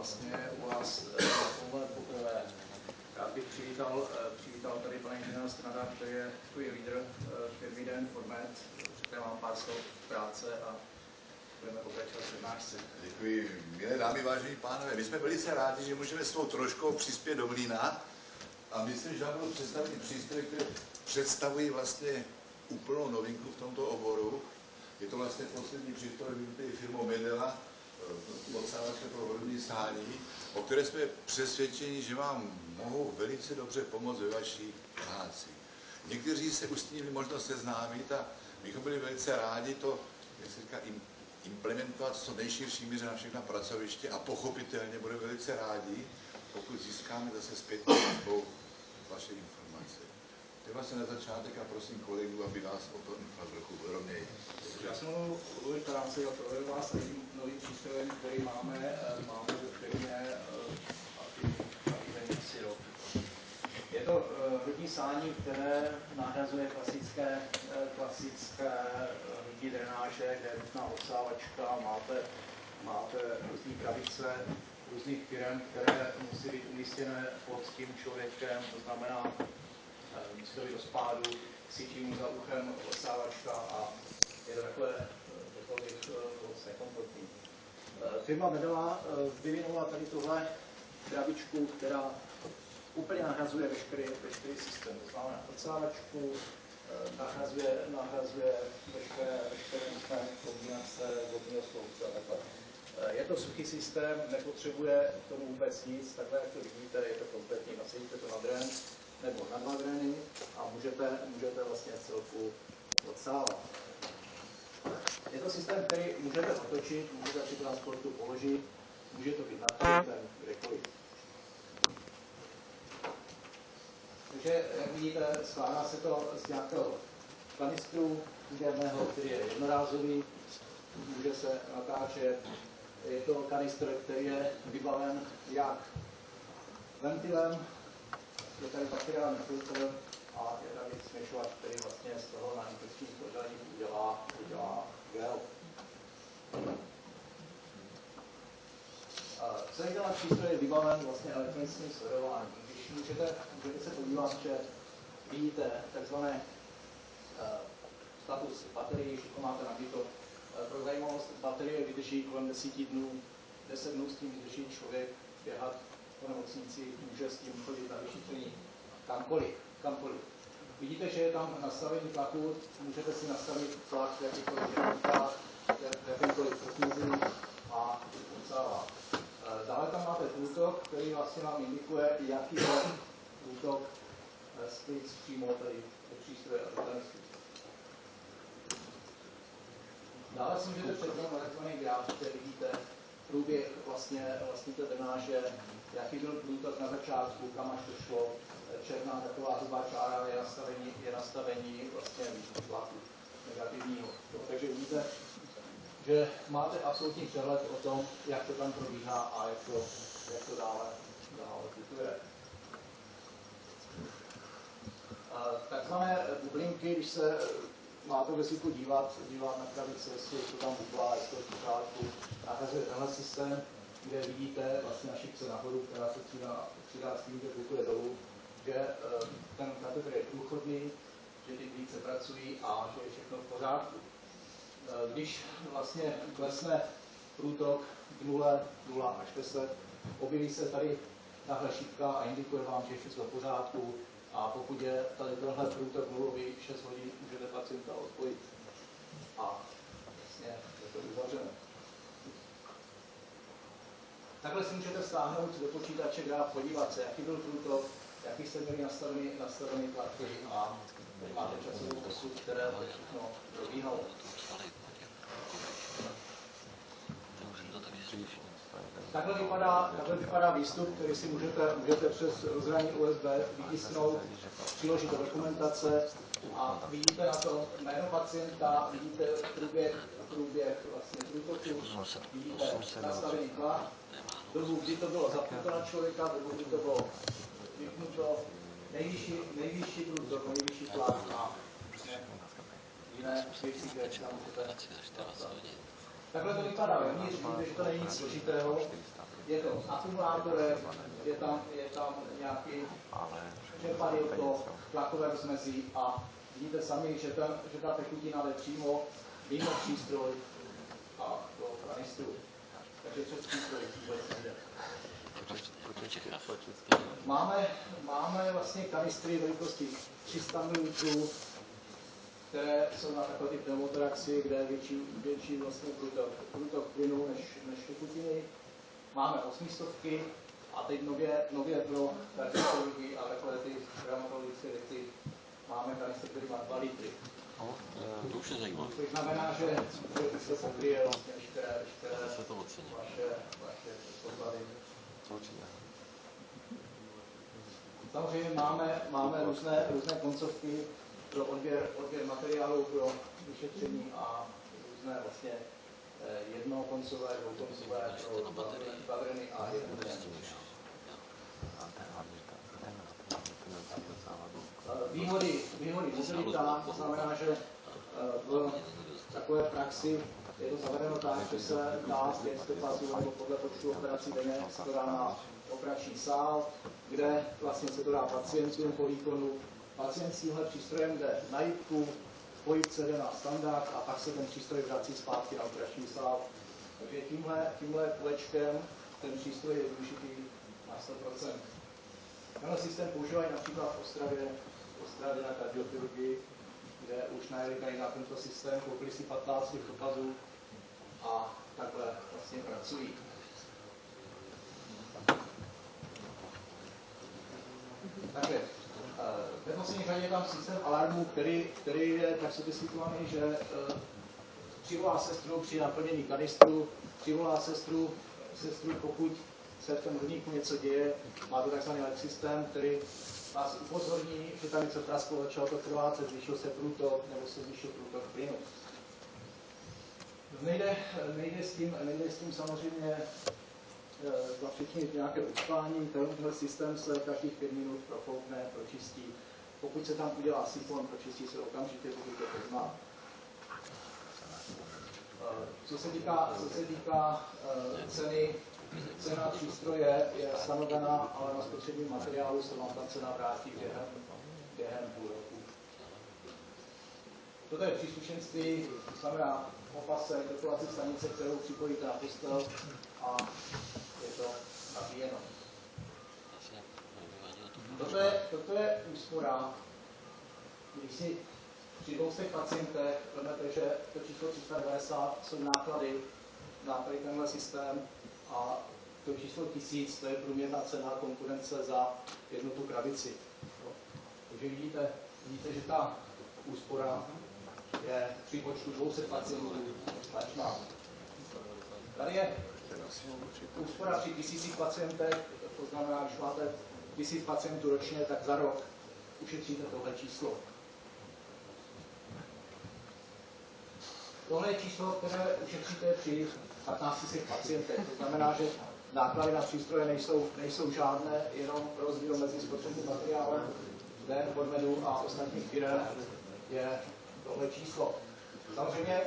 vlastně u vás pohled poprvé. Rád bych přivítal tady pana inženýra Strnada, který je takový lídr firmy Den Format. Řekněme vám pár slov práce a budeme pokračovat v přednášce. Děkuji. Milé dámy, vážení pánové, my jsme velice rádi, že můžeme s tou troškou přispět do mlýna a myslím, že vám budu představit přístroje, které představují vlastně úplnou novinku v tomto oboru. Je to vlastně poslední přístroj vyvinutý firmou Medela, odsávačka pro vodní sání, o které jsme přesvědčeni, že vám mohou velice dobře pomoct ve vaší práci. Někteří se už s tím možnost seznámit a bychom byli velice rádi to, jak se říká, implementovat co nejširší míře na všechna pracoviště a pochopitelně budeme velice rádi, pokud získáme zase zpětnou vazbou vaše informace. To je vlastně na začátek a prosím kolegu, aby vás o tom trochu rovněji. Já jsem mluvil krátce a provedu vás novým přístrojem, který máme ve firmě asi rok. Je to hrudní sání, které nahrazuje klasické hrudní drenáže, kde je nutná odsávačka, máte různé krabice různých firem, které musí být umístěné pod tím člověkem, to znamená, musí to být do spádu, cítí mu za uchem odsávačka a je to takhle, řekl bych, moc nekomfortní. Firma Medela vyvinula tady tuhle krabičku, která úplně nahrazuje veškerý systém. To znamená odsávačku, nahrazuje veškeré nutné kombinace vodního sloupce a takhle. Je to suchý systém, nepotřebuje k tomu vůbec nic, takhle jak to vidíte, je to kompletní, nasadíte to na dren nebo na 2 dreny a můžete vlastně celku odsávat. Je to systém, který můžete otočit, můžete při transportu položit, může to být nad kdekoliv. Takže, jak vidíte, skládá se to z nějakého kanistru úderného, který je jednorázový, může se natáčet. Je to kanistr, který je vybaven jak ventilem, je tady bakteriální filtr a je tady směšovač, který vlastně z toho na infekčních pořadí udělá gel. Celý ten přístroj je vybaven vlastně elektronickým sledováním. Když můžete se podívat, že vidíte takzvané status baterii, všechno máte nabito. Pro zajímavost, baterie vydrží kolem 10 dnů. 10 dnů s tím vydrží člověk běhat po nemocnici, může s tím chodit na vyšetření kamkoliv. Vidíte, že je tam nastavení tlaku, můžete si nastavit tlak v jakýmkoliv průmyslu a odsává. Dále tam máte průtok, který vlastně vám indikuje, jaký je průtok z plic přímo tady do přístroje a do kanistrů. Dále si můžete přepnout na takzvaný graf, kde vidíte průběh vlastně té drenáže, jaký byl průtok na začátku, kam až to šlo. Černá taková hrubá čára je nastavení vlastně tlaku negativního. Takže vidíte, že máte absolutní přehled o tom, jak to tam probíhá a jak to dále putuje. Takzvané bublinky, když se máte ve zvyku dívat na krabice, jestli to tam bublá, jestli to v pořádku, nahrazuje tenhle systém, kde vidíte vlastně na šipce nahoru, která se přidá s tím, že putuje dolů, že ten katetr je průchodný, že ty plíce pracují a že je všechno v pořádku. Když vlastně klesne průtok k 0 až 10, objeví se tady tahle šipka a indikuje vám, že je všechno v pořádku a pokud je tady tenhle průtok nulový 6 hodin, můžete pacienta odpojit a vlastně je to uzavřeno. Takhle si můžete stáhnout do počítače graf, podívat se, jaký byl průtok, jaký jste měli nastavený tlaky a tady máte časovou osu, které to všechno probíhalo. Takhle vypadá výstup, který si můžete přes rozhraní USB vytisknout, přiložit do dokumentace a vidíte na to jméno pacienta, vidíte průběh vlastně průtoku, vidíte nastavený tlak, dobu, kdy to bylo zapnuto na člověka, dobu, kdy to bylo vypnuto, nejvyšší průtok, nejvyšší tlak a jiné věci, které tam můžete nastavit. Takhle to vypadá vevnitř, vidíte, že to není nic složitého. je to s akumulátorem, je tam nějaký čerpadýlko, tlakové rozmezí a vidíte sami, že ta tekutina jde přímo mimo přístroj a do kanistru. Takže přes přístroj vůbec nejde. Máme vlastně kanistry velikosti 300 ml, které jsou na takové ty pneumotoraxy, kde je větší vlastně průtok plynu než tekutiny. Máme 800 a teď nově pro kardiologii a takové ty reumatologické věci máme kanistry, který má 2 litry. To už je zajímavé. To znamená, že se pokryje vlastně veškeré vaše podklady. Samozřejmě máme různé koncovky pro odběr materiálu, pro vyšetření a různé vlastně jednokoncové, dvoukoncové pro bavreny a jednotné. Výhody mobilita, to znamená, že v takové praxi je to zavedeno tak, že se dá 500 pasů nebo podle počtu operací denně se to dá na operační sál, kde vlastně se to dá pacientům po výkonu. Pacient s tímhle přístrojem jde na jipku, pojivce jde na standard a pak se ten přístroj vrací zpátky na operační sál. Takže tímhle kulečkem ten přístroj je využitý na 100%. Tenhle systém používají například v Ostravě na kardiochirurgii, kde už najeli tady na tento systém, koupili si 15 průkazů a takhle vlastně pracují. Takže v neposlední řadě je tam systém alarmu, který je tak sofistikovaný, že přivolá sestru při naplnění kanistru, přivolá sestru, pokud se v tom hrníku něco děje, má to takzvaný LED systém, který vás upozorní, že tam něco prasklo, začalo to krvácet, zvýšil se průtok nebo se zvýšil průtok plynu. Nejde s tím samozřejmě zapříčinit nějaké uspání, tenhle systém se každých 5 minut profoukne, pročistí. Pokud se tam udělá sifon, pročistí se okamžitě, pokud to pozná. Co se týká cena přístroje je stanovená, ale na spotřebním materiálu se vám ta cena vrátí během půl roku. Toto je příslušenství, to znamená opasek, dokovací stanice, kterou připojíte na postel a je to nabíjeno. Toto je úspora, když si při 200 pacientech vezmete, že to číslo 390 jsou náklady na tady tenhle systém a to číslo 1000 to je průměrná cena konkurence za jednu tu krabici. Takže vidíte, že ta úspora je při počtu 200 pacientů značná. Tady je úspora při 1000 pacientech, to znamená, když máte 1000 pacientů ročně, tak za rok ušetříte tohle číslo. Tohle je číslo, které ušetříte při 1500 pacientech. To znamená, že náklady na přístroje nejsou žádné, jenom rozdíl mezi spotřebním materiálem, zde podmedu a ostatních firem je tohle číslo. Samozřejmě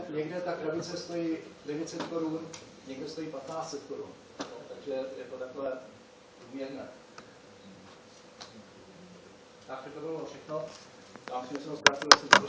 někde ta krabice stojí 900 korun, někde stojí 1500 korun. Takže je to takové průměrné. Takže to bylo všechno. Dám si myslím, zkrátilo jsem to.